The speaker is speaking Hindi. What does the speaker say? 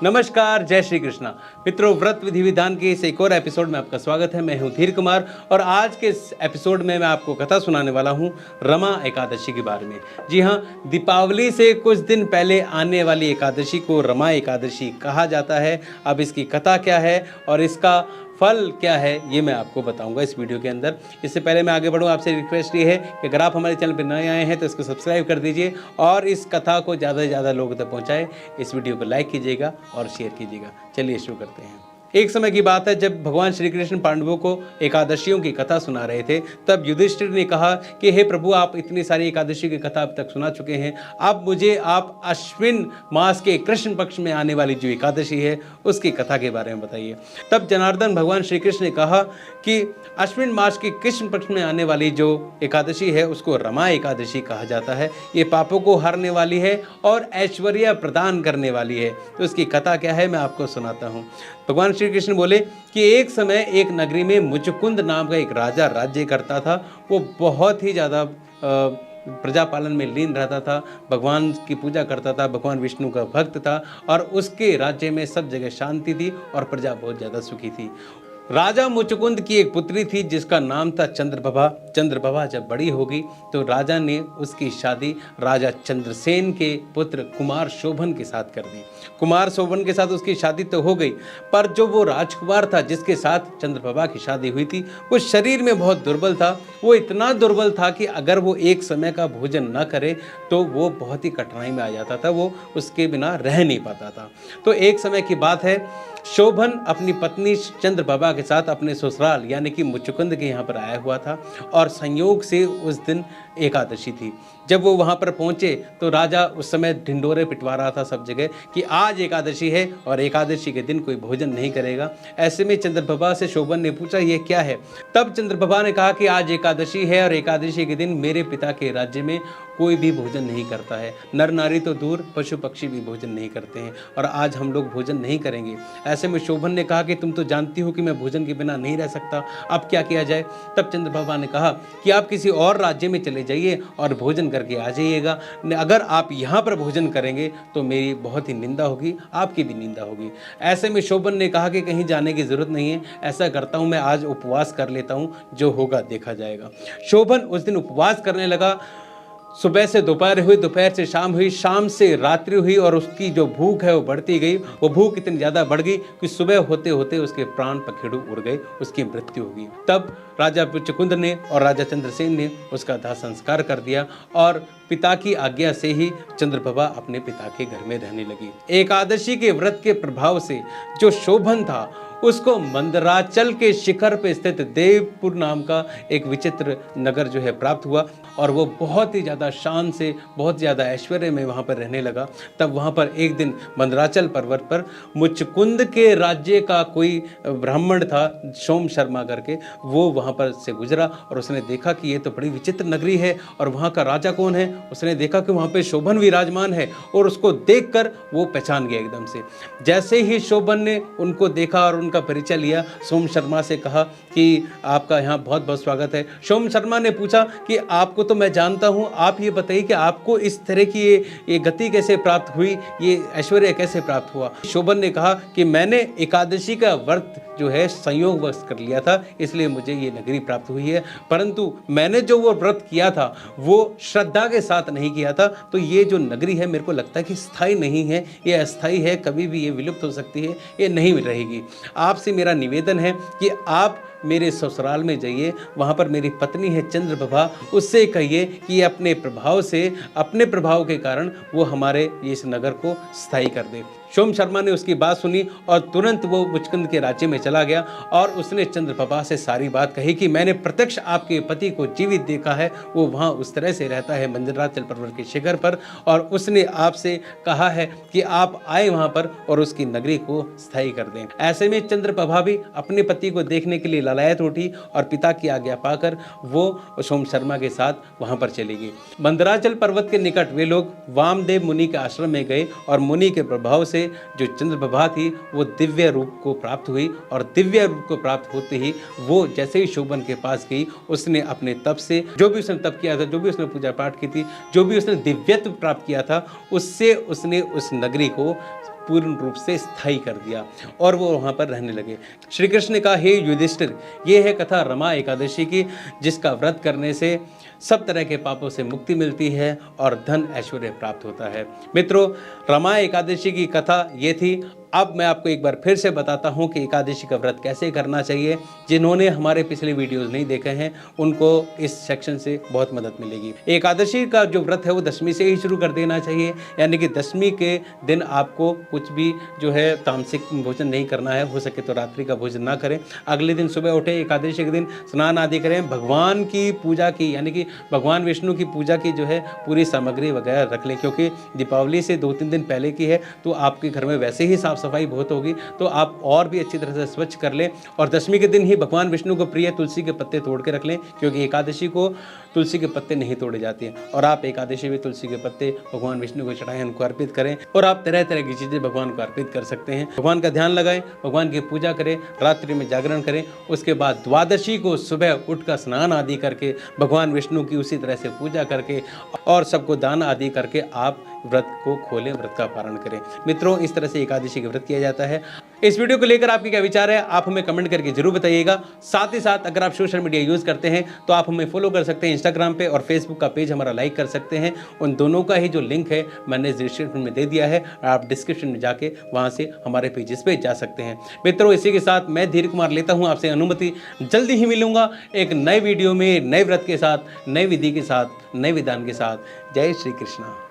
नमस्कार, जय श्री कृष्णा। मित्रों, व्रत विधि विधान के इस एक और एपिसोड में आपका स्वागत है। मैं हूं धीर कुमार और आज के इस एपिसोड में मैं आपको कथा सुनाने वाला हूं रमा एकादशी के बारे में। जी हां, दीपावली से कुछ दिन पहले आने वाली एकादशी को रमा एकादशी कहा जाता है। अब इसकी कथा क्या है और इसका फल क्या है, ये मैं आपको बताऊंगा इस वीडियो के अंदर। इससे पहले मैं आगे बढ़ूँ, आपसे रिक्वेस्ट ये है कि अगर आप हमारे चैनल पर नए आए हैं तो इसको सब्सक्राइब कर दीजिए और इस कथा को ज़्यादा से ज़्यादा लोगों तक पहुँचाएं। इस वीडियो को लाइक कीजिएगा और शेयर कीजिएगा। चलिए शुरू करते हैं। एक समय की बात है जब भगवान श्री कृष्ण पांडवों को एकादशियों की कथा सुना रहे थे, तब युधिष्ठिर ने कहा कि हे प्रभु, आप इतनी सारी एकादशी की कथा अब तक सुना चुके हैं, अब मुझे आप अश्विन मास के कृष्ण पक्ष में आने वाली जो एकादशी है उसकी कथा के बारे में बताइए। तब जनार्दन भगवान श्री कृष्ण ने कहा कि अश्विन मास के कृष्ण पक्ष में आने वाली जो एकादशी है उसको रमा एकादशी कहा जाता है। ये पापों को हरने वाली है और ऐश्वर्य प्रदान करने वाली है। तो उसकी कथा क्या है मैं आपको सुनाता हूँ। भगवान श्री कृष्ण बोले कि एक समय एक नगरी में मुचकुंद नाम का एक राजा राज्य करता था। वो बहुत ही ज़्यादा प्रजा पालन में लीन रहता था, भगवान की पूजा करता था, भगवान विष्णु का भक्त था और उसके राज्य में सब जगह शांति थी और प्रजा बहुत ज़्यादा सुखी थी। राजा मुचकुंद की एक पुत्री थी जिसका नाम था चंद्रप्रभा। चंद्रप्रभा जब बड़ी होगी तो राजा ने उसकी शादी राजा चंद्रसेन के पुत्र कुमार शोभन के साथ कर दी। कुमार शोभन के साथ उसकी शादी तो हो गई, पर जो वो राजकुमार था जिसके साथ चंद्रप्रभा की शादी हुई थी वो शरीर में बहुत दुर्बल था। वो इतना दुर्बल था कि अगर वो एक समय का भोजन न करे तो वो बहुत ही कठिनाई में आ जाता था, वो उसके बिना रह नहीं पाता था। तो एक समय की बात है, शोभन अपनी पत्नी चंद्रप्रभा के साथ अपने ससुराल यानी कि मुचकुंद के यहाँ पर आया हुआ था और संयोग से उस दिन एकादशी थी। जब वो वहाँ पर पहुँचे तो राजा उस समय ढिंडोरे पिटवा रहा था सब जगह कि आज एकादशी है और एकादशी के दिन कोई भोजन नहीं करेगा। ऐसे में चंद्रप्रभा से शोभन ने पूछा ये क्या है। तब चंद्रप्रभा ने कहा कि आज एकादशी है और एकादशी के दिन मेरे पिता के राज्य में कोई भी भोजन नहीं करता है। नर नारी तो दूर, पशु पक्षी भी भोजन नहीं करते हैं और आज हम लोग भोजन नहीं करेंगे। ऐसे में शोभन ने कहा कि तुम तो जानती हो कि मैं भोजन के बिना नहीं रह सकता, अब क्या किया जाए। तब चंद्रप्रभा ने कहा कि आप किसी और राज्य में चले जाइए और भोजन करके आ जाइएगा। अगर आप यहाँ पर भोजन करेंगे तो मेरी बहुत ही निंदा होगी, आपकी भी निंदा होगी। ऐसे में शोभन ने कहा कि कहीं जाने की जरूरत नहीं है, ऐसा करता हूँ मैं आज उपवास कर लेता हूँ, जो होगा देखा जाएगा। शोभन उस दिन उपवास करने लगा। सुबह से दोपहर हुई, दोपहर से शाम हुई, शाम से रात्रि हुई और उसकी जो भूख है वो बढ़ती गई। वो भूख इतनी ज़्यादा बढ़ गई कि सुबह होते होते उसके प्राण पखेरु उड़ गए, उसकी मृत्यु हो गई। तब राजा मुचकुंद ने और राजा चंद्रसेन ने उसका दाह संस्कार कर दिया और पिता की आज्ञा से ही चंद्रप्रभा अपने पिता के घर में रहने लगी। एकादशी के व्रत के प्रभाव से जो शोभन था उसको मंदराचल के शिखर पे स्थित देवपुर नाम का एक विचित्र नगर जो है प्राप्त हुआ और वो बहुत ही ज़्यादा शान से, बहुत ज़्यादा ऐश्वर्य में वहाँ पर रहने लगा। तब वहाँ पर एक दिन मंदराचल पर्वत पर मुचकुंद के राज्य का कोई ब्राह्मण था, सोम शर्मा करके, वो वहाँ पर से गुजरा और उसने देखा कि ये तो बड़ी विचित्र नगरी है और वहाँ का राजा कौन है। उसने देखा कि वहाँ पे शोभन विराजमान है और उसको देखकर वो पहचान गया एकदम से। जैसे ही शोभन ने उनको देखा और उनका परिचय लिया, सोम शर्मा से कहा कि आपका यहाँ बहुत बहुत स्वागत है। सोम शर्मा ने पूछा कि आपको तो मैं जानता हूँ, आप ये बताइए कि आपको इस तरह की ये गति कैसे प्राप्त हुई, ये ऐश्वर्य कैसे प्राप्त हुआ। शोभन ने कहा कि मैंने एकादशी का व्रत जो है संयोगवश कर लिया था, इसलिए मुझे ये नगरी प्राप्त हुई है, परंतु मैंने जो वो व्रत किया था वो श्रद्धा के साथ नहीं किया था। तो ये जो नगरी है मेरे को लगता है कि स्थायी नहीं है, ये अस्थायी है, कभी भी ये विलुप्त हो सकती है, ये नहीं रहेगी। आपसे मेरा निवेदन है कि आप मेरे ससुराल में जाइए, वहाँ पर मेरी पत्नी है चंद्रप्रभा, उससे कहिए कि ये अपने प्रभाव के कारण वो हमारे इस नगर को स्थायी कर दे। सोम शर्मा ने उसकी बात सुनी और तुरंत वो मुचकुंद के राज्य में चला गया और उसने चंद्रप्रभा से सारी बात कही कि मैंने प्रत्यक्ष आपके पति को जीवित देखा है, वो वहाँ उस तरह से रहता है मंदराचल पर्वत के शिखर पर, और उसने आपसे कहा है कि आप आए वहाँ पर और उसकी नगरी को स्थायी कर दें। ऐसे में चंद्रप्रभा भी अपने पति को देखने के लिए ललायत उठी और पिता की आज्ञा पाकर वो सोम शर्मा के साथ वहाँ पर चली गई। मंदराचल पर्वत के निकट वे लोग वामदेव मुनि के आश्रम में गए और मुनि के प्रभाव से जो चंद्रप्रभा थी वो दिव्य रूप को प्राप्त हुई और दिव्य रूप को प्राप्त होते ही वो जैसे ही शोभन के पास गई, उसने अपने तप से, जो भी उसने तप किया था, जो भी उसने पूजा पाठ की थी, जो भी उसने दिव्यत्व प्राप्त किया था, उससे उसने उस नगरी को पूर्ण रूप से स्थायी कर दिया और वो वहाँ पर रहने लगे। श्री कृष्ण ने कहा, हे युधिष्ठिर, ये है कथा रमा एकादशी की, जिसका व्रत करने से सब तरह के पापों से मुक्ति मिलती है और धन ऐश्वर्य प्राप्त होता है। मित्रों, रमा एकादशी की कथा ये थी। अब मैं आपको एक बार फिर से बताता हूँ कि एकादशी का व्रत कैसे करना चाहिए। जिन्होंने हमारे पिछले वीडियोस नहीं देखे हैं उनको इस सेक्शन से बहुत मदद मिलेगी। एकादशी का जो व्रत है वो दशमी से ही शुरू कर देना चाहिए, यानी कि दशमी के दिन आपको कुछ भी जो है तामसिक भोजन नहीं करना है। हो सके तो रात्रि का भोजन ना करें। अगले दिन सुबह उठे, एकादशी के दिन स्नान आदि करें, भगवान की पूजा की, यानी कि भगवान विष्णु की पूजा की जो है पूरी सामग्री वगैरह रख लें, क्योंकि दीपावली से 2-3 दिन पहले की है तो आपके घर में वैसे ही साफ सफाई बहुत होगी, तो आप और भी अच्छी तरह से स्वच्छ कर लें। और दशमी के दिन ही भगवान विष्णु को प्रिय तुलसी के पत्ते तोड़ के रख लें, क्योंकि एकादशी को तुलसी के पत्ते नहीं तोड़े जाते हैं। और आप एकादशी में तुलसी के पत्ते भगवान विष्णु को चढ़ाएं, उनको अर्पित करें। और आप तरह तरह की चीज़ें भगवान को अर्पित कर सकते हैं। भगवान का ध्यान लगाएं, भगवान की पूजा करें, रात्रि में जागरण करें। उसके बाद द्वादशी को सुबह उठकर स्नान आदि करके भगवान विष्णु की उसी तरह से पूजा करके और सबको दान आदि करके आप व्रत को खोलें, व्रत का पारण करें। मित्रों, इस तरह से एकादशी का व्रत किया जाता है। इस वीडियो को लेकर आपके क्या विचार है, आप हमें कमेंट करके जरूर बताइएगा। साथ ही साथ अगर आप सोशल मीडिया यूज करते हैं तो आप हमें फॉलो कर सकते हैं इंस्टाग्राम पे, और फेसबुक का पेज हमारा लाइक कर सकते हैं। उन दोनों का ही जो लिंक है मैंने डिस्क्रिप्शन में दे दिया है, आप डिस्क्रिप्शन में जाके वहां से हमारे पेजेस पे जा सकते हैं। मित्रों, इसी के साथ मैं धीर कुमार लेता हूं आपसे अनुमति। जल्दी ही मिलूंगा एक नए वीडियो में, नए व्रत के साथ, नए विधि के साथ, नए विधान के साथ। जय श्री कृष्णा।